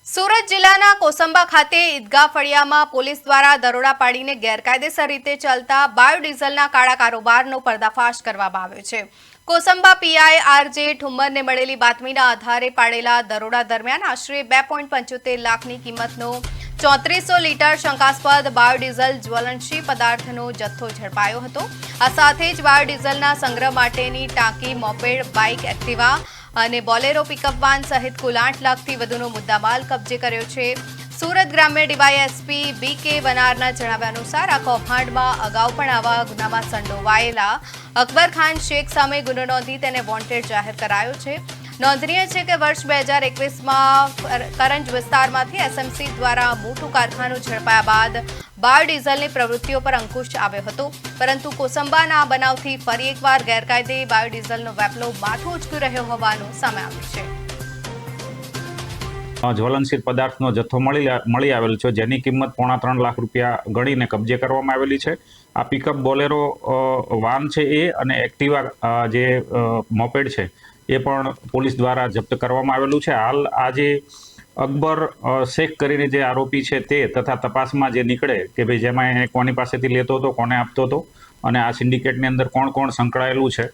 સુરત જિલ્લાના કોસંબા ખાતે ઈદગાહ ફળિયામાં પોલીસ દ્વારા દરોડા પાડીને ગેરકાયદેસર રીતે ચાલતા બાયોડીઝલના કાળા કારોબારનો પર્દાફાશ કરવામાં આવ્યો છે। કોસંબા પીઆઈ આરજે ઠુમ્મરને મળેલી બાતમીના આધારે પાડેલા દરોડા દરમિયાન આશરે 2.75 લાખની કિંમતનો 3400 લીટર શંકાસ્પદ બાયોડીઝલ જ્વલનશીલ પદાર્થનો જથ્થો ઝડપાયો હતો। આ સાથે જ બાયોડીઝલના સંગ્રહ માટેની ટાંકી, મોપેડ, બાઇક, એક્ટિવા અને બોલેરો પિકઅપ વાન સહિત કુલ 8 લાખથી વધુનો મુદ્દામાલ કબજે કર્યો છે। સુરત ગ્રામ્ય ડીવાયએસપી બીકે વનારના જણાવ્યા અનુસાર આ કૌભાંડમાં અગાઉ પણ આવા ગુનામાં સંડોવાયેલા અકબર ખાન શેખ સામે ગુનો નોંધી તેને વોન્ટેડ જાહેર કરાયો છે। નોંધનીય છે કે વર્ષ 2021માં કરંજ વિસ્તારમાંથી એસએમસી દ્વારા મોટું કારખાનું ઝડપાયા બાદ બાયોડીઝલની પ્રવૃત્તિઓ પર અંકુશ આવ્યો હતો, પરંતુ કોસંબાના આ બનાવથી ફરી એકવાર ગેરકાયદે બાયોડીઝલનો વેપલો માથું ઉચકી રહ્યો હોવાનું સામે આવ્યું છે। જ્વલનશીલ પદાર્થનો જથ્થો મળી આવેલ છે, જેની કિંમત 3.5 લાખ રૂપિયા ગણીને કબજે કરવામાં આવેલી છે। આ પિકઅપ બોલેરો વાન છે એ અને એક્ટિવા જે મોપેડ છે એ પણ પોલીસ દ્વારા જપ્ત કરવામાં આવેલું છે। હાલ આ જે અકબર શેખ કરીને જે આરોપી છે તે તથા તપાસમાં જે નીકળે કે ભાઈ જેમાં એ કોની પાસેથી લેતો હતો, કોને આપતો હતો અને આ સિન્ડિકેટની અંદર કોણ કોણ સંકળાયેલું છે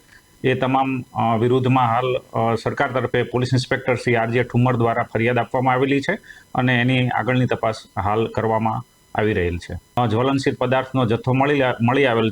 એ તમામ વિરુદ્ધમાં હાલ સરકાર તરફે police inspector Shri RJ Thummar દ્વારા ફરિયાદ આપવામાં આવેલી છે અને એની આગળની તપાસ હાલ કરવામાં આવી રહેલ છે। જ્વલનશીલ પદાર્થનો જથ્થો મળી આવેલ